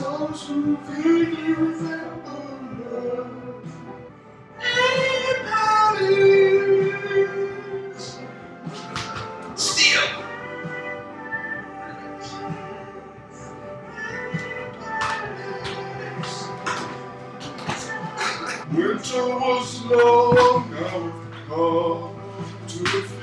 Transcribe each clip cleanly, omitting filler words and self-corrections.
those who feed you without love. Anybody's steal. Winter was long, now we've come to the feast.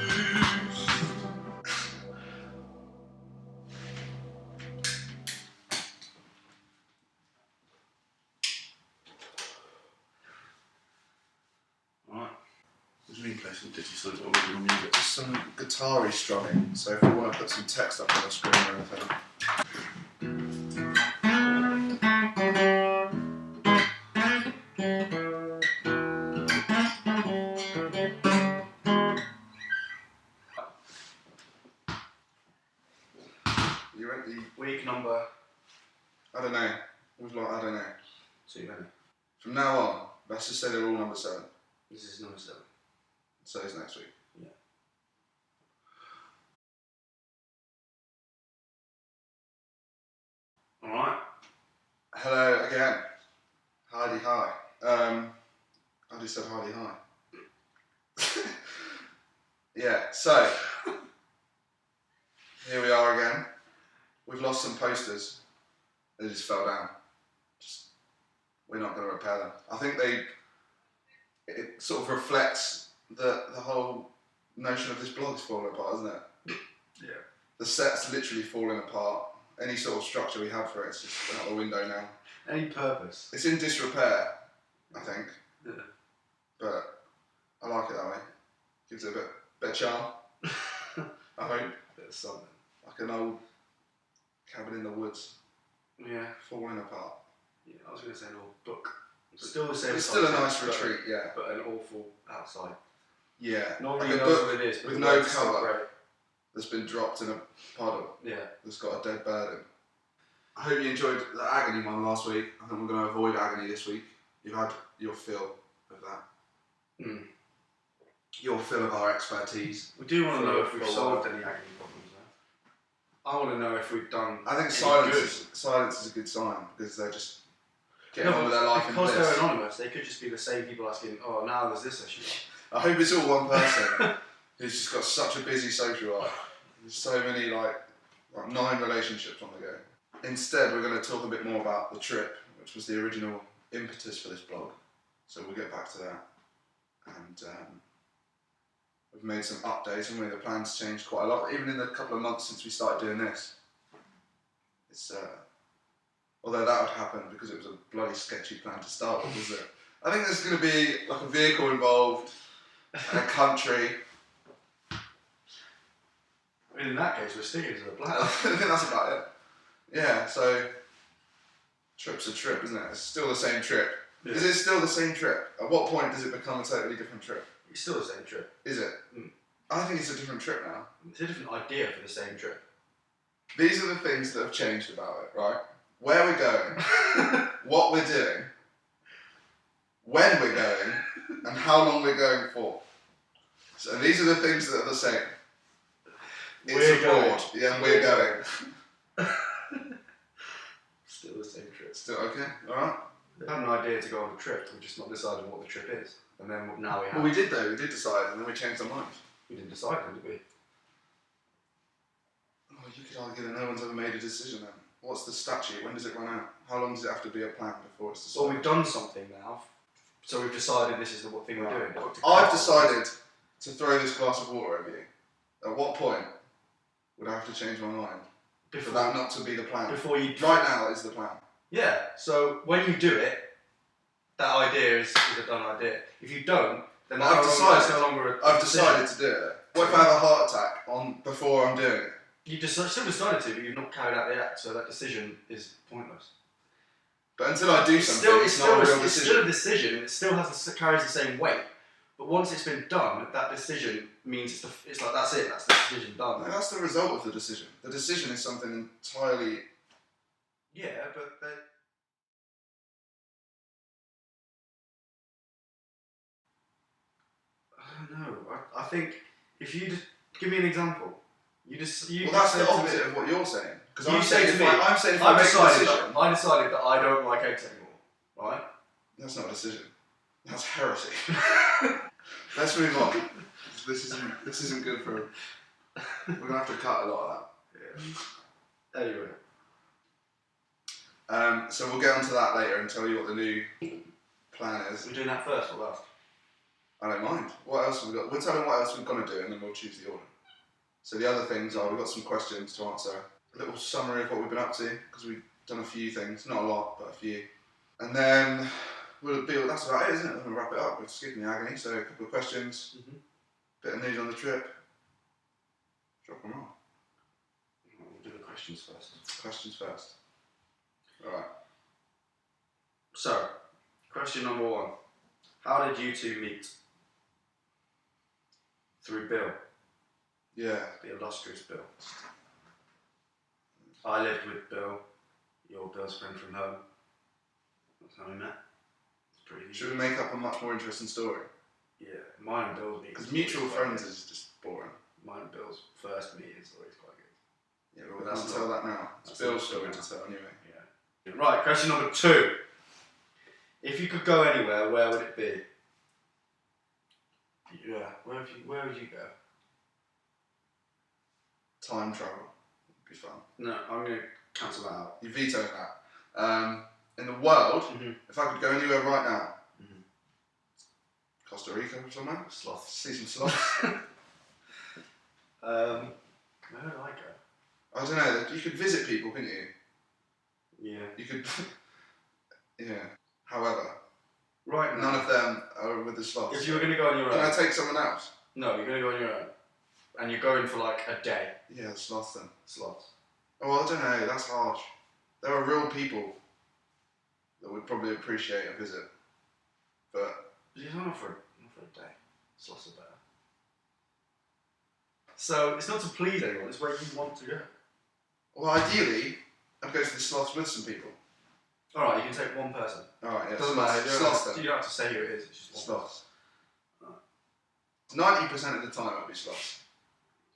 Alright, there's really play some digital original music. Just some guitar-y strumming, so if you want to put some text up on the screen or anything. You ready? Week number, I don't know. It was like, I don't know. So you ready? From now on, let's just say they're all number 7. This is number 7. So is next week. Yeah. Alright. Hello again. Heidi hi. I just said Heidi hi. Yeah, so here we are again. We've lost some posters. They just fell down. We're not going to repair them. I think it sort of reflects the whole notion of this blog is falling apart, isn't it? Yeah. The set's literally falling apart. Any sort of structure we had for it, it's just out the window now. Any purpose? It's in disrepair, I think. Yeah. But I like it that way. Gives it a bit of charm. I hope. Bit of something. Like an old cabin in the woods. Yeah. Falling apart. Yeah, I was going to say an old book. Still the same. It's still a nice retreat, yeah. But an awful outside. Yeah. Not really knows what it is, but with no cover. That's been dropped in a puddle. Yeah. That's got a dead bird in. I hope you enjoyed the agony one last week. I think we're going to avoid agony this week. You've had your fill of that. Mm. Your fill of our expertise. We do want to know if we've solved any agony problems though. I want to know if we've done. I think silence is a good sign because they're just getting on with their life. Because they're anonymous, they could just be the same people asking, oh, now there's this issue. I hope it's all one person who's just got such a busy social life. There's so many, like 9 relationships on the go. Instead, we're going to talk a bit more about the trip, which was the original impetus for this blog. So we'll get back to that. And we've made some updates, and the plans changed quite a lot, even in the couple of months since we started doing this. It's although that would happen because it was a bloody sketchy plan to start with, was it? I think there's going to be like a vehicle involved, and a country. I mean, in that case, we're sticking to the plan. I think that's about it. Yeah, so trip's a trip, isn't it? It's still the same trip. Yeah. Is it still the same trip? At what point does it become a totally different trip? It's still the same trip. Is it? Mm. I think it's a different trip now. It's a different idea for the same trip. These are the things that have changed about it, right? Where we're going, what we're doing, when we're going, and how long we're going for. So these are the things that are the same. It's abroad. Yeah, we're going. Still the same trip. Still okay, alright. We had an idea to go on a trip, we've just not decided what the trip is. And then now we have. Well, we did though, we did decide, and then we changed our minds. We didn't decide then, did we? Oh, you could argue that no one's ever made a decision then. What's the statute? When does it run out? How long does it have to be a plan before it's decided? Well, we've done something now, so we've decided this is the thing we're doing. I've decided to throw this glass of water over you. At what point would I have to change my mind? For that not to be the plan. Before you... Right now is the plan. Yeah, so when you do it, that idea is a done idea. If you don't, then I've decided to do it. What if I have a heart attack before I'm doing it? You still decided to, but you've not carried out the act, so that decision is pointless. But until I do something, it's not a real decision. It's still a decision, and it still carries the same weight. But once it's been done, that decision means it's like that's it, that's the decision done. No, that's the result of the decision. The decision is something entirely... Yeah, but... I don't know. I think if you just give me an example, well, that's the opposite of what you're saying. Because You say to me, I'm saying if I make a decision, I decided that I don't like eggs anymore, right? That's not a decision. That's heresy. Let's move on. This isn't good for. We're gonna have to cut a lot of Yeah. Anyway. that. So we'll get onto that later and tell you what the new plan is. We're doing that first or last? I don't mind. What else have we got? We'll tell them what else we're gonna do, and then we'll choose the order. So the other things are we've got some questions to answer. A little summary of what we've been up to because we've done a few things, not a lot, but a few. And then that's about it, isn't it? We're gonna wrap it up. We're skipping the agony. So a couple of questions, bit of news on the trip. Drop them off. We'll do the questions first. Questions first. All right. So, question number 1. How did you two meet? Through Bill. Yeah. The illustrious Bill. I lived with Bill, your Bill's friend from home. That's how we met. It's pretty easy. Should we make up a much more interesting story? Yeah, mine and Bill's meeting. Because mutual friends is just boring. Mine and Bill's first meeting is always quite good. Yeah, but we can't tell that now. It's Bill's story to tell anyway. Yeah. Right, question number 2. If you could go anywhere, where would it be? Yeah, where would you go? Time travel would be fun. No, I'm going to cancel that out. You vetoed that. In the world, if I could go anywhere right now, Costa Rica or somewhere, Sloths. see some sloths. Where would I go? I don't know. You could visit people, couldn't you? Yeah. You could. Yeah. However, right now, none of them are with the sloths. If you were going to go on your own, can I take someone else? No, you're going to go on your own, and you're going for like a day. Yeah, the sloths then. Sloths. Oh, I don't know. That's harsh. There are real people that would probably appreciate a visit, but it's not for a day. Sloths are better. So it's not to please anyone. It's where you want to go. well, ideally, I'd go to the sloths with some people. All right, you can take one person. All right, yeah. Doesn't matter. Sloths then. You don't have to say who it is. It's just one Sloths. Right. 90% of the time it'll be sloths.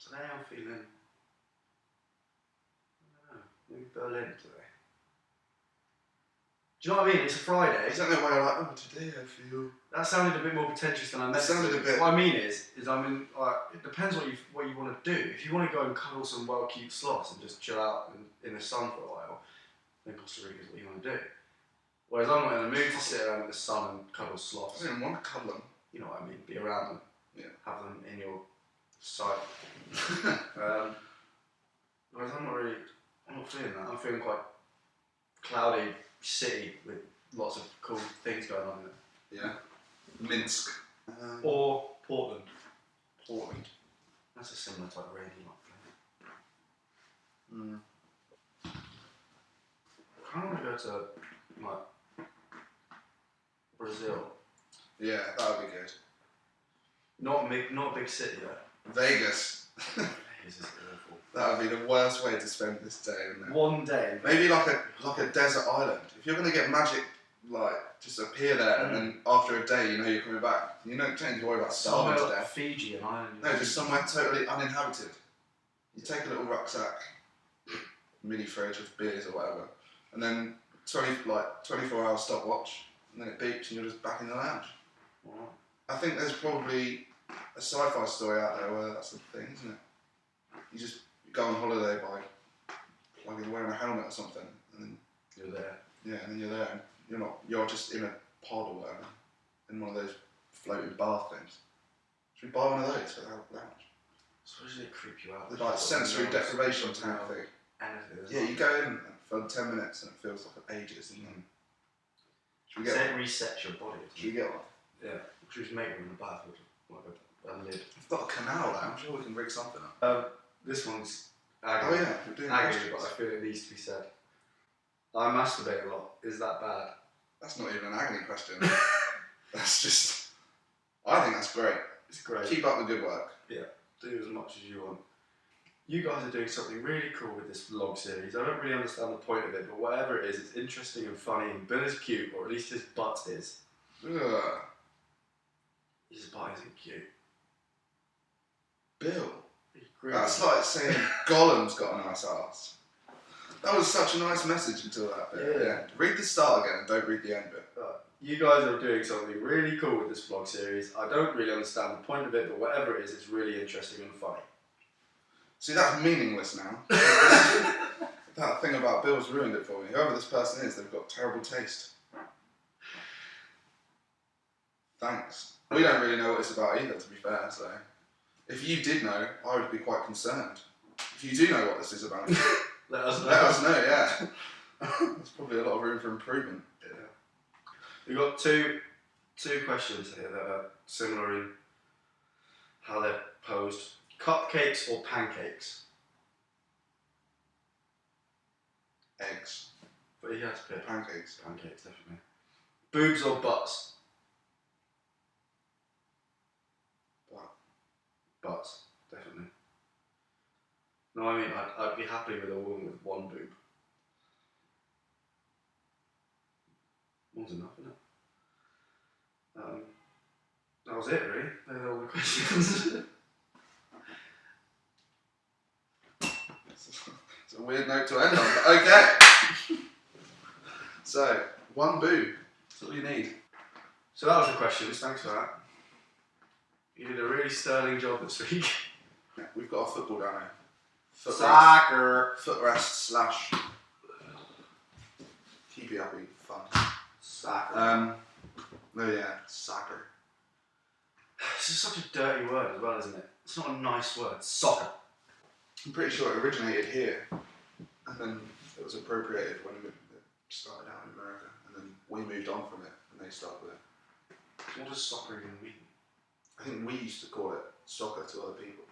Today I'm feeling, I don't know, maybe Berlin today. Do you know what I mean? It's a Friday. Is that the way I like, oh, today I feel... That sounded a bit more pretentious than I meant. It sounded a bit... What I mean is I mean, it depends what you want to do. If you want to go and cuddle some well cute sloths and just chill out in the sun for a while, then Costa Rica is what you want to do. Whereas I'm not in the mood to sit around in the sun and cuddle sloths. I don't want to cuddle them. You know what I mean? Be around them. Yeah. Have them in your sight. Whereas I'm not feeling that. I'm feeling quite cloudy city with lots of cool things going on in it. Yeah. Minsk. Or Portland. Portland. That's a similar type of rainy like place. I kind of want to go to like Brazil. Yeah, that would be good. Not a big city though. Vegas. Vegas is awful. That would be the worst way to spend this day, wouldn't it? One day. Maybe like a desert island. If you're gonna get magic, like just appear there, and then after a day, you know you're coming back. You don't change to worry about starving to Somewhere like death. Fiji, an island. No, just somewhere totally uninhabited. You take a little rucksack, mini fridge with beers or whatever, and then 24-hour stopwatch, and then it beeps and you're just back in the lounge. Wow. I think there's probably a sci-fi story out there where that's the thing, isn't it? You just go on holiday by wearing a helmet or something, and then You're there. yeah, and then you're there, and you're just in a pod or whatever, in one of those floating bath things. Should we buy one of those for the lounge? So does it creep you out? The like sensory deprivation type thing. Anything. Yeah, you go in for 10 minutes and it feels like ages, and then should we get It one? resets your body. Should we get one? Yeah. Should we just make one in the bath with like a lid? We've got a canal there. I'm sure we can rig something up. This one's Oh yeah, we're doing agony, questions. but I feel it needs to be said. I masturbate a lot. Is that bad? That's not even an agony question. That's just. I think that's great. It's great. Keep up the good work. Yeah. Do as much as you want. You guys are doing something really cool with this vlog series. I don't really understand the point of it, but whatever it is, it's interesting and funny, and Bill is cute, or at least his butt is. Ugh. His butt isn't cute. Bill. He's great. That's like saying Gollum's got a nice ass. That was such a nice message until that bit. Yeah. Read the start again and don't read the end bit. You guys are doing something really cool with this vlog series. I don't really understand the point of it, but whatever it is, it's really interesting and funny. See, that's meaningless now. That thing about Bill's ruined it for me. Whoever this person is, they've got terrible taste. Thanks. We don't really know what it's about either, to be fair, so... If you did know, I would be quite concerned. If you do know what this is about, Let us know. let us know, yeah. There's probably a lot of room for improvement. Yeah. We've got two questions here that are similar in how they're posed. Cupcakes or pancakes? Eggs. But you have to pick. Pancakes. Pancakes, definitely. Boobs or butts? Butts, definitely. No, I mean, I'd be happy with a woman with one boob. One's enough, isn't it? That was it, really. Those are all the questions. It's a weird note to end on, but okay. So, one boob. That's all you need. So that was the questions. Thanks for that. You did a really sterling job this week. Yeah, we've got a football down here. Soccer. Footrest / keep you happy, fun. Soccer. No, yeah, soccer. This is such a dirty word as well, isn't it? It's not a nice word. Soccer. I'm pretty sure it originated here, and then it was appropriated when it started out in America, and then we moved on from it, and they started with it. What does soccer even mean? I think we used to call it soccer to other people.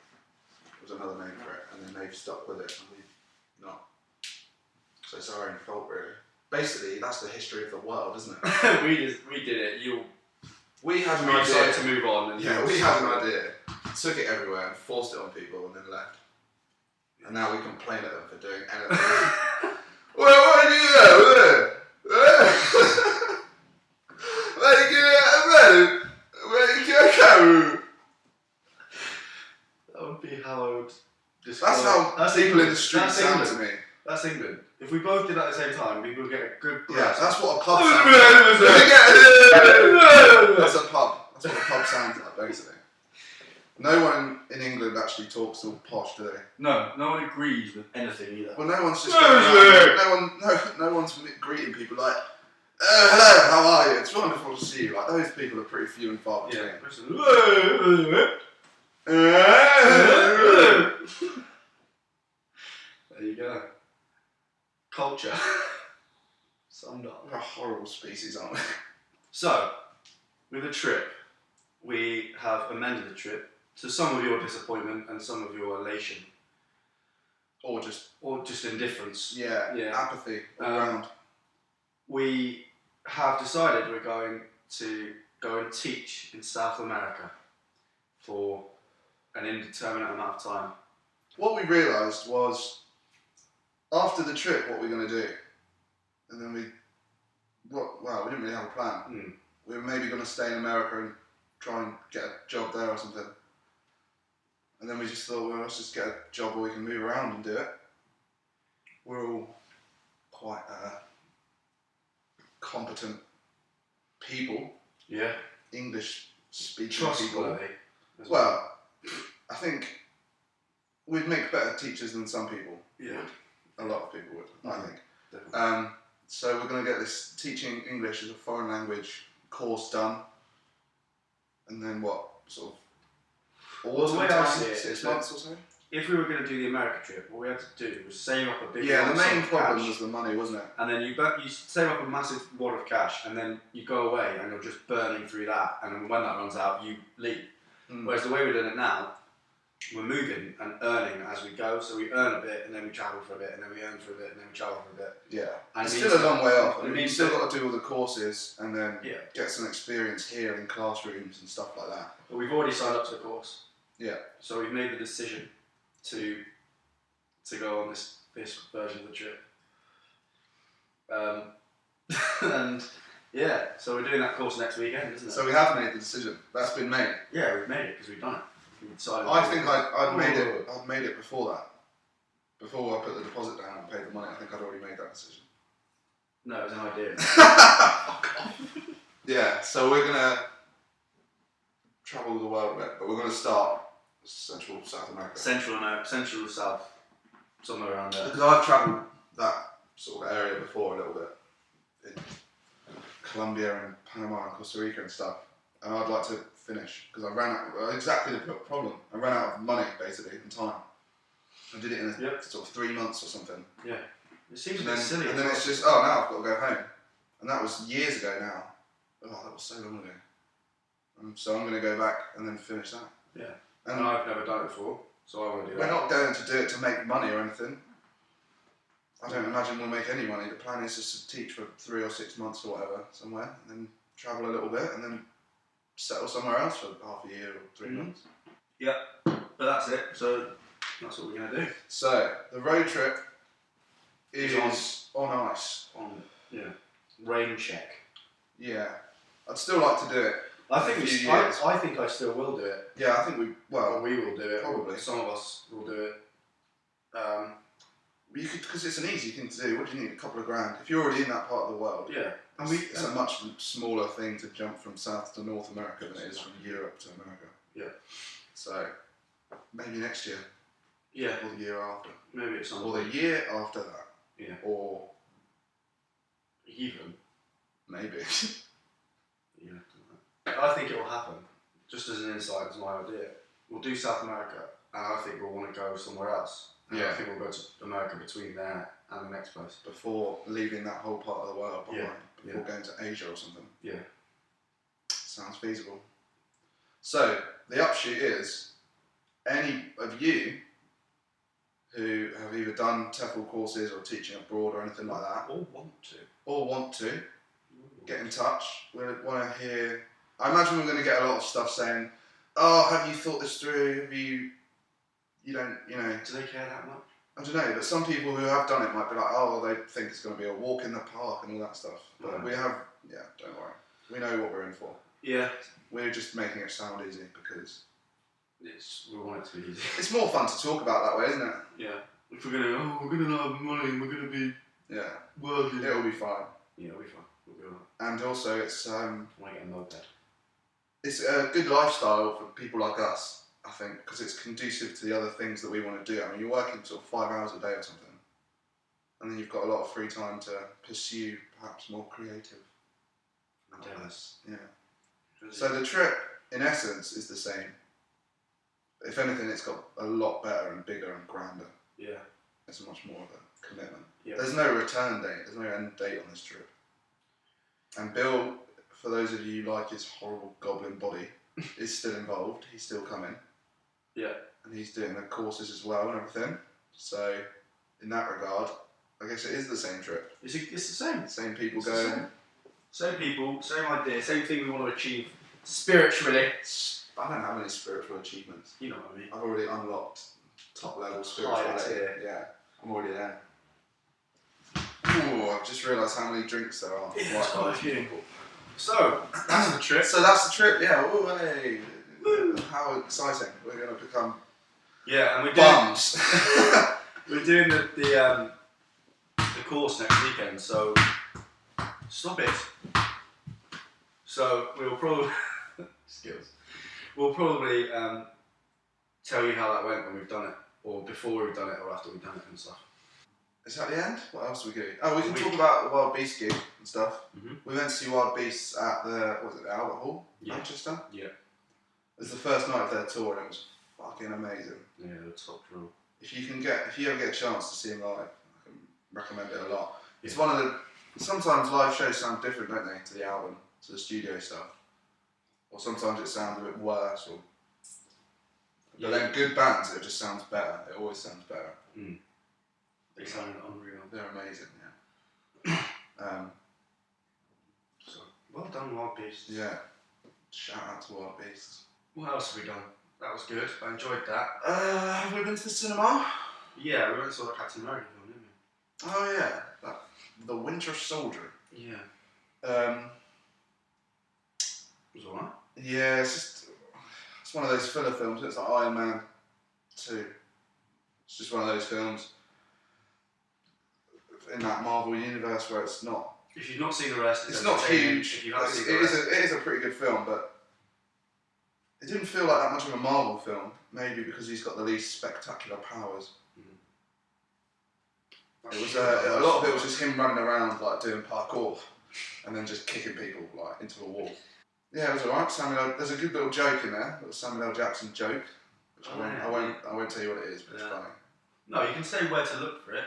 It was another name for it, and then they've stuck with it, and we've not. So it's our own fault, really. Basically, that's the history of the world, isn't it? we did it. We had an We decided idea. to move on. And Yeah, we had an idea, took it everywhere, and forced it on people, and then left. And now we complain at them for doing anything. Well, what do you do? Where you That would be how I would describe. That's how people in the street sound to me. That's England. If we both did that at the same time, we would get a good Yeah, grasp. that's what a pub sounds like. That's a pub. That's what a pub sounds like, basically. No one in England actually talks all posh, do they? No one agrees with anything either. Well, no one's just no one's greeting people like, "Oh, hello, how are you? It's wonderful to see you." Like, those people are pretty few and far between. There you go. Culture. Summed up. What a horrible species, aren't we? So, with the trip, we have amended the trip to some of your disappointment and some of your elation. Or just indifference. Yeah. Apathy all around. We have decided we're going to go and teach in South America for an indeterminate amount of time. What we realised was, after the trip, what we're going to do. And then we didn't really have a plan. We were maybe going to stay in America and try and get a job there or something. And then we just thought, well, let's just get a job where we can move around and do it. We're all quite competent people. Yeah. English speaking people. Trustworthy. Well, I think we'd make better teachers than some people Yeah. would. A lot of people would, I think. Definitely. So we're going to get this teaching English as a foreign language course done. And then what, sort of, Well, the way I see it 6 is months or so? If we were going to do the America trip, what we had to do was save up a big Yeah, the lump sum main of problem cash, was the money, wasn't it? and then you save up a massive wad of cash, and then you go away and you're just burning through that, and then when that runs out, you leave. Whereas the way we're doing it now, we're moving and earning as we go, so we earn a bit, and then we travel for a bit, and then we earn for a bit, and then we travel for a bit. Yeah. And It's it still means a long way off. I it mean, means you've still that- got to do all the courses and then Yeah. get some experience here in classrooms and stuff like that. But we've already signed up to the course. Yeah. So we've made the decision to go on this version of the trip. And yeah, so we're doing that course next weekend, isn't it? So we have made the decision. That's been made. Yeah, we've made it because we've done it. We decided. I think I'd made it before that. before I put the deposit down and paid the money, I think I'd already made that decision. No, it was an idea. Yeah, so we're gonna travel the world a bit, but we're gonna start Central South America. Central South, somewhere around there. Because I've travelled that sort of area before a little bit, in Colombia and Panama and Costa Rica and stuff, and I'd like to finish because I ran out. Exactly the problem. I ran out of money basically and time. I did it in sort of 3 months or something. Yeah, it seems a bit silly. And then it's just now I've got to go home, and that was years ago now. Oh, that was so long ago. So I'm going to go back and then finish that. Yeah, and I've never done it before, so I want to do that. We're not going to do it to make money or anything. I don't imagine we'll make any money. The plan is just to teach for 3 or 6 months or whatever somewhere, and then travel a little bit, and then settle somewhere else for half a year or 3 months. Yeah, but that's it. So that's what we're going to do. So the road trip is on ice. Rain check. Yeah, I'd still like to do it. I think I still will do it. Yeah, I think we will do it. Probably. Some of us will do it. You could, because it's an easy thing to do. What do you need? A couple of grand. If you're already in that part of the world. Yeah. It's a much smaller thing to jump from South to North America than it is from Europe to America. Yeah. So maybe next year. Yeah. Or the year after. Maybe it's something. Or the year after that. Yeah. Or even. Maybe. Yeah. I think it will happen. Just as an insight, as my idea. We'll do South America, and I think we'll want to go somewhere else. And I think we'll go to America between there and the next place. Before leaving that whole part of the world behind. Yeah. Before going to Asia or something. Yeah. Sounds feasible. So, the upshoot is, any of you who have either done TEFL courses or teaching abroad or anything like that, or want to, get in touch. We want to hear. I imagine we're going to get a lot of stuff saying, "Oh, have you thought this through? Have you? You don't, you know." Do they care that much? I don't know, but some people who have done it might be like, "Oh, they think it's going to be a walk in the park and all that stuff." But we have, don't worry. We know what we're in for. Yeah. We're just making it sound easy because we want it to be easy. It's more fun to talk about that way, isn't it? Yeah. If we're gonna have money, and we're gonna be worldly. It'll be fine. Yeah, it'll be fine. We'll be alright. And also, it's I might get a moped. It's a good lifestyle for people like us, I think, because it's conducive to the other things that we want to do. I mean, you're working sort of 5 hours a day or something, and then you've got a lot of free time to pursue perhaps more creative endeavours. Yeah. So the trip, in essence, is the same. If anything, it's got a lot better and bigger and grander. Yeah. It's much more of a commitment. Yeah. There's no return date. There's no end date on this trip. And Bill, for those of you who like his horrible goblin body, is still involved. He's still coming. Yeah. And he's doing the courses as well and everything. So, in that regard, I guess it is the same trip. It's the same. Same people going. Same people, same idea, same thing we want to achieve spiritually. I don't have any spiritual achievements. You know what I mean. I've already unlocked top level spirituality. Yeah, I'm already there. Ooh, I've just realised how many drinks there are. Yeah, it's quite a few. So, that's the trip. Yeah. Ooh, hey. How exciting. We're going to become and we're bums. We're doing the course next weekend, so stop it. So we'll probably We'll probably tell you how that went when we've done it, or before we've done it, or after we've done it and stuff. Is that the end? What else are we doing? Oh, we can talk about the Wild Beast gig and stuff. Mm-hmm. We went to see Wild Beasts at the Albert Hall, Manchester? Yeah. It was the first night of their tour and it was fucking amazing. Yeah, the top draw. If you ever get a chance to see them live, I can recommend it a lot. Yeah. It's one of the, sometimes live shows sound different, don't they, to the album, to the studio stuff. Or sometimes it sounds a bit worse, but then good bands, it just sounds better. It always sounds better. Mm. They sound unreal. They're amazing, yeah. So, well done, Wild Beasts. Yeah. Shout out to Wild Beasts. What else have we done? That was good. I enjoyed that. Have we been to the cinema? Yeah, we went and saw the Captain America film, didn't we? Oh yeah, The Winter Soldier. Yeah. It was alright. Yeah, it's one of those filler films. It's like Iron Man 2. It's just one of those films. in that Marvel universe where it's not. If you've not seen the rest, It's not huge. If you have seen It is a pretty good film, but it didn't feel like that much of a Marvel film. Maybe because he's got the least spectacular powers. It was a lot of it was just him running around like doing parkour, and then just kicking people like into a wall. Yeah, it was alright. There's a good little joke in there. Little Samuel L. Jackson joke, which I won't tell you what it is, but it's funny. No, you can say where to look for it.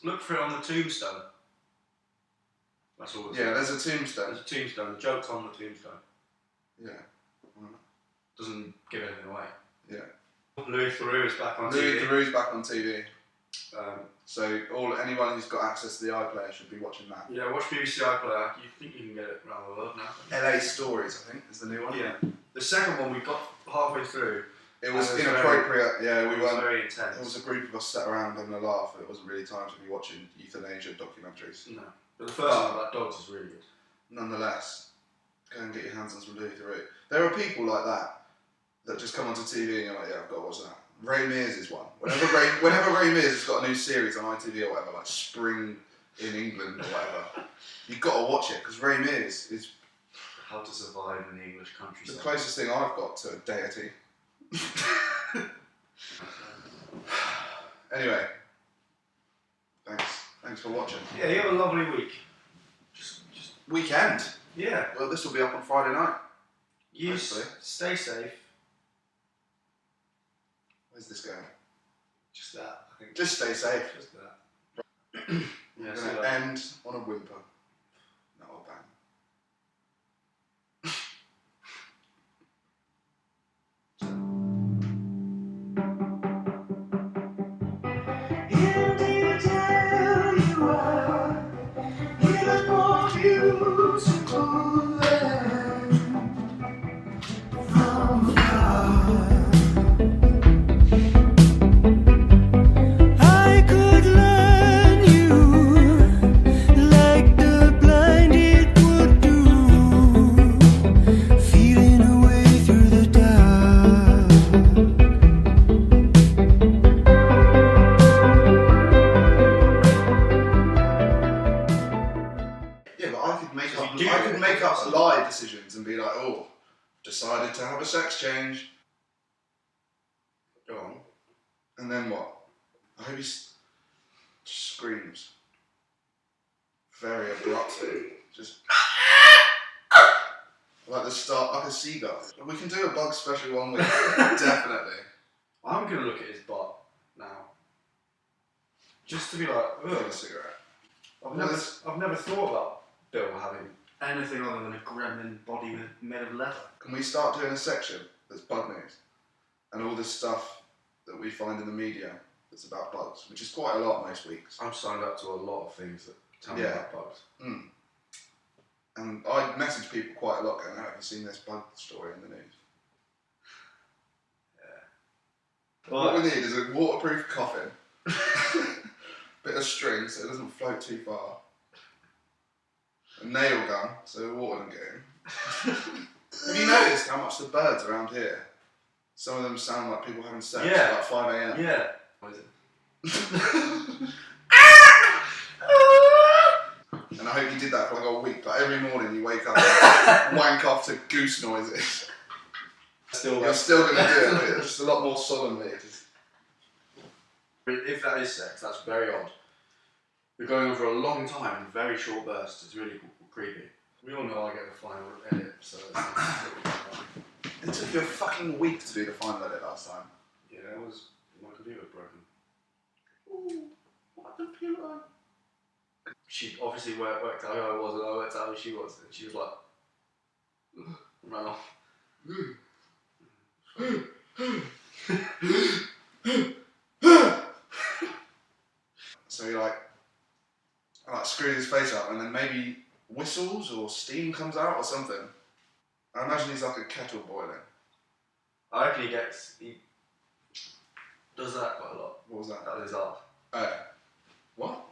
Look for it on the tombstone. That's all. Yeah, there's a tombstone. There's a tombstone. The joke's on the tombstone. Yeah. Doesn't give anything away. Yeah. Louis Theroux is back on TV. Louis Theroux's back on TV. So anyone who's got access to the iPlayer should be watching that. Yeah, watch BBC iPlayer. You think you can get it around the world now? LA Stories, I think, is the new one. Yeah. The second one we got halfway through. It was inappropriate. It was very intense. It was a group of us sat around having a laugh. It wasn't really time to be watching euthanasia documentaries. No. But the first one about dogs is really good. Nonetheless, go and get your hands on some Louis Theroux. There are people like that just come onto TV and you're like, yeah, I've got to watch that. Ray Mears is one. Whenever Ray Mears has got a new series on ITV or whatever, like Spring in England or whatever, you've got to watch it because Ray Mears is how to survive in the English countryside. The closest thing I've got to a deity. Anyway, thanks for watching. Yeah, you have a lovely week. Just weekend. Yeah. Well, this will be up on Friday night. You stay safe. Where's this going? Just that. I think. Just stay safe. Just that. We're going to end on a whimper. Not a bang. I could make up lie decisions and be like, oh, decided to have a sex change. Go on. And then what? I hope he just screams. Very abruptly. Just like the start, like a seagull. We can do a bug special one week. Definitely. I'm going to look at his butt now. Just to be like, ugh. A cigarette. I've never thought about Bill having anything other than a gremlin body made of leather. Can we start doing a section that's bug news? And all this stuff that we find in the media that's about bugs, which is quite a lot most weeks. I'm signed up to a lot of things that tell me about bugs. Mm. And I message people quite a lot going, have you seen this bug story in the news? Yeah. What we need is a waterproof coffin, bit of string so it doesn't float too far, a nail gun so the water doesn't get in. Have you noticed how much the birds around here, some of them sound like people having sex at like 5 a.m? Yeah. What is it? And I hope you did that for like a week, but every morning you wake up and wank off to goose noises. You're still going to do it, but just a lot more solemnly. If that is sex, that's very odd. We're going on for a long time in very short bursts. It's really creepy. We all know I get the final edit, so it's It took you a fucking week to do the final edit last time. Yeah, it was. My computer was broken. Ooh, my computer. She obviously worked out who I was, and I worked out who she was, and she was like, ran off. So he like screwed his face up, and then maybe whistles or steam comes out or something. I imagine he's like a kettle boiling. I reckon he does that quite a lot. What was that? That was his art. What?